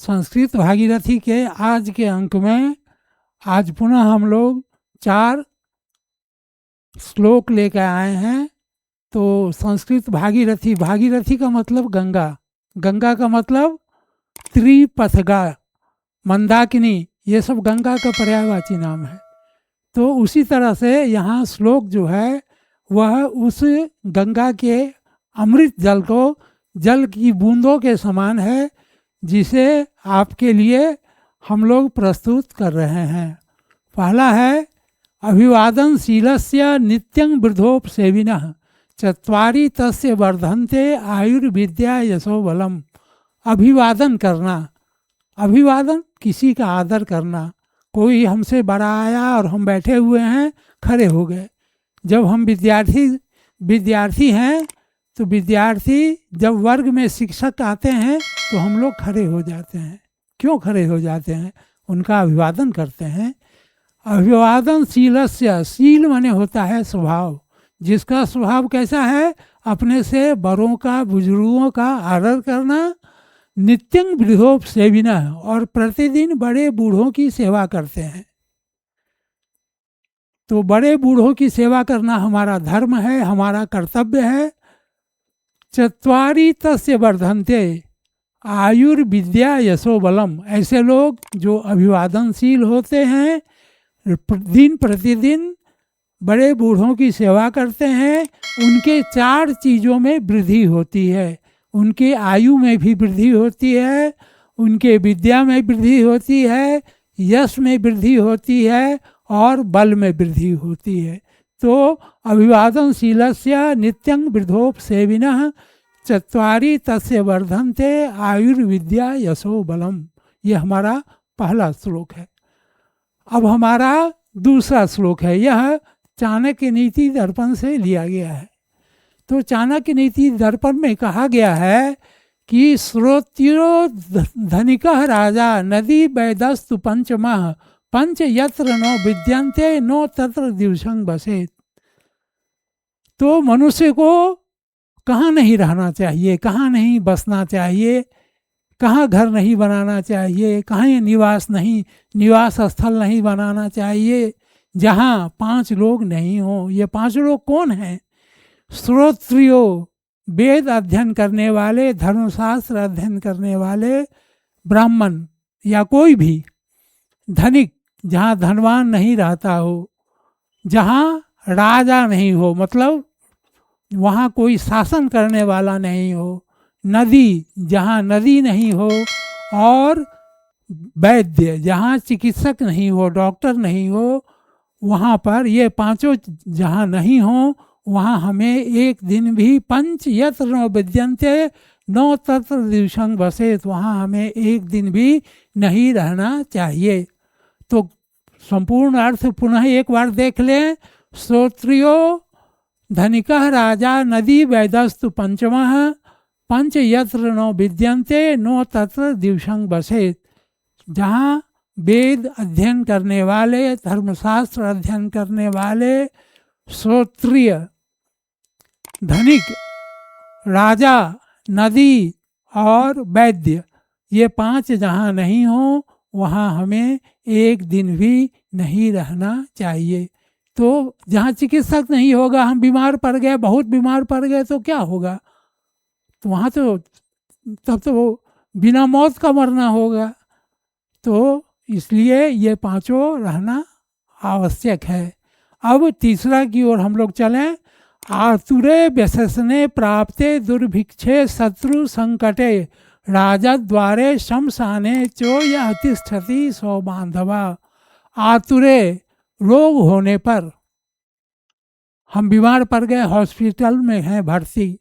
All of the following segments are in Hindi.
संस्कृत भागीरथी के आज के अंक में आज पुनः हम लोग 4 श्लोक लेकर आए हैं। तो संस्कृत भागीरथी, भागीरथी का मतलब गंगा, गंगा का मतलब त्रिपथगा, मंदाकिनी, ये सब गंगा का पर्यायवाची नाम है। तो उसी तरह से यहाँ श्लोक जो है वह उस गंगा के अमृत जल को जल की बूंदों के समान है, जिसे आपके लिए हम लोग प्रस्तुत कर रहे हैं। पहला है अभिवादनशीलस्य नित्यं वृद्धोपसेविनः चत्वारि तस्य वर्धन्ते आयुर्विद्या यशो बलम। अभिवादन करना, अभिवादन किसी का आदर करना। कोई हमसे बड़ा आया और हम बैठे हुए हैं, खड़े हो गए। जब हम विद्यार्थी हैं तो विद्यार्थी जब वर्ग में शिक्षक आते हैं तो हम लोग खड़े हो जाते हैं। क्यों खड़े हो जाते हैं? उनका अभिवादन करते हैं। अभिवादनशीलस्य, शील माने होता है स्वभाव। जिसका स्वभाव कैसा है? अपने से बड़ों का, बुजुर्गों का आदर करना। नित्यं वृद्धोपसेविनः, और प्रतिदिन बड़े बूढ़ों की सेवा करते हैं। तो बड़े बूढ़ों की सेवा करना हमारा धर्म है, हमारा कर्तव्य है। चत्वारि तस्य वर्धन्ते आयुर्विद्या यशो बलम। ऐसे लोग जो अभिवादनशील होते हैं, दिन प्रतिदिन बड़े बूढ़ों की सेवा करते हैं, उनके 4 चीज़ों में वृद्धि होती है। उनके आयु में भी वृद्धि होती है, उनके विद्या में वृद्धि होती है, यश में वृद्धि होती है और बल में वृद्धि होती है। तो अभिवादनशीलस्य नित्यं वृद्धोपसेविनः चत्वारि तस्य वर्धन्ते आयुर्विद्या यशो बलम। ये हमारा पहला श्लोक है। अब हमारा दूसरा श्लोक है, यह चाणक्य नीति दर्पण से लिया गया है। तो चाणक्य नीति दर्पण में कहा गया है कि श्रोत्यो धनिकः राजा नदी वैदस्तु पंचमः पंच यत्र नो विद्यन्ते नो तत्र दिवसं बसेत। तो मनुष्य को कहाँ नहीं रहना चाहिए, कहाँ नहीं बसना चाहिए, कहाँ घर नहीं बनाना चाहिए, कहाँ निवास स्थल नहीं बनाना चाहिए जहाँ 5 लोग नहीं हों। ये 5 लोग कौन हैं? श्रोत्रियो, वेद अध्ययन करने वाले, धर्मशास्त्र अध्ययन करने वाले ब्राह्मण या कोई भी। धनिक, जहाँ धनवान नहीं रहता हो, जहाँ राजा नहीं हो, मतलब वहाँ कोई शासन करने वाला नहीं हो। नदी, जहाँ नदी नहीं हो, और वैद्य, जहाँ चिकित्सक नहीं हो, डॉक्टर नहीं हो, वहाँ पर ये 5 जहाँ नहीं हो, वहाँ हमें एक दिन भी पंच यत्र न विद्यन्ते न तत्र दिवसं बसेत, वहाँ हमें एक दिन भी नहीं रहना चाहिए। तो संपूर्ण अर्थ पुनः एक बार देख लें। श्रोत्रियो धनिकः राजा नदी वैदस्तु पंचमः पंच यत्र न विद्यन्ते न तत्र दिवसं बसेत। जहाँ वेद अध्ययन करने वाले, धर्मशास्त्र अध्ययन करने वाले, श्रोत्रिय, धनिक, राजा, नदी और वैद्य, ये 5 जहाँ नहीं हो, वहाँ हमें एक दिन भी नहीं रहना चाहिए। तो जहाँ चिकित्सक नहीं होगा, हम बीमार पड़ गए, बहुत बीमार पड़ गए, तो क्या होगा? तो वहाँ तो तब तो बिना मौत का मरना होगा। तो इसलिए ये 5 रहना आवश्यक है। अब तीसरा की ओर हम लोग चलें। आतुरे व्यसने प्राप्ते दुर्भिक्षे शत्रु संकटे राजद्वारे शमशाने चोय तिष्ठति सो बांधवा। आतुरे, रोग होने पर, हम बीमार पड़ गए, हॉस्पिटल में हैं भर्ती,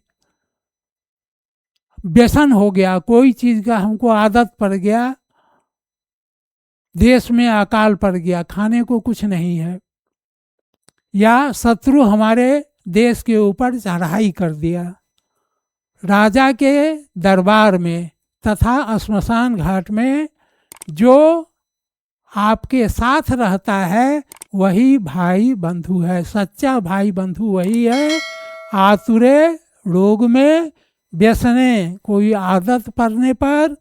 व्यसन हो गया, कोई चीज़ का हमको आदत पड़ गया, देश में अकाल पड़ गया, खाने को कुछ नहीं है, या शत्रु हमारे देश के ऊपर चढ़ाई कर दिया, राजा के दरबार में तथा श्मशान घाट में जो आपके साथ रहता है वही भाई बंधु है, सच्चा भाई बंधु वही है। आतुरे, रोग में, व्यसने, कोई आदत पड़ने पर,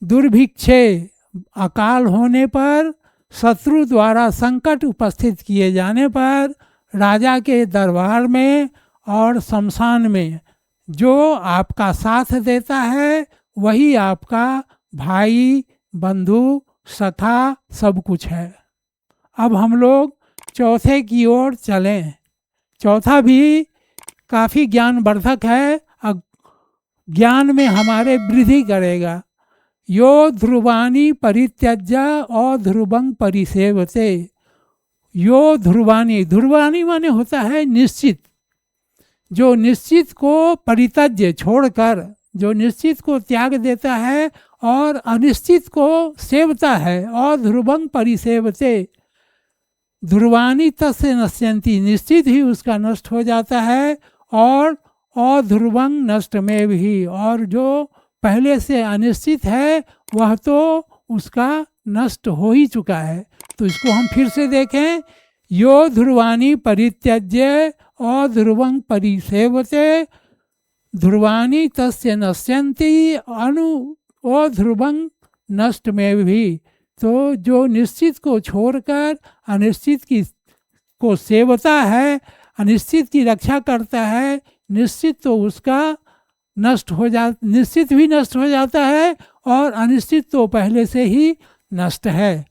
दुर्भिक्षे अकाल होने पर, शत्रु द्वारा संकट उपस्थित किए जाने पर, राजा के दरबार में और शमशान में जो आपका साथ देता है वही आपका भाई, बंधु, सखा सब कुछ है। अब हम लोग चौथे की ओर चलें। चौथा भी काफ़ी ज्ञानवर्धक है, ज्ञान में हमारे वृद्धि करेगा। यो ध्रुवानी परित्यज्य अध्रुवं परिसेवते। यो ध्रुवानी, ध्रुवानी माने होता है निश्चित। जो निश्चित को परित्यज्य छोड़कर, जो निश्चित को त्याग देता है और अनिश्चित को सेवता है, अध्रुवं परिसेवते। ध्रुवानी तस्य नश्यन्ति, निश्चित ही उसका नष्ट हो जाता है, और अध्रुवं नष्ट में भी, और जो पहले से अनिश्चित है वह तो उसका नष्ट हो ही चुका है। तो इसको हम फिर से देखें। यो ध्रुवानी परित्यज्य अध्रुवं परिसेवते, ध्रुवानी तस्य नश्यन्ति अध्रुवं नष्ट में भी। तो जो निश्चित को छोड़कर अनिश्चित की को सेवता है, अनिश्चित की रक्षा करता है, निश्चित तो उसका निश्चित भी नष्ट हो जाता है और अनिश्चित तो पहले से ही नष्ट है।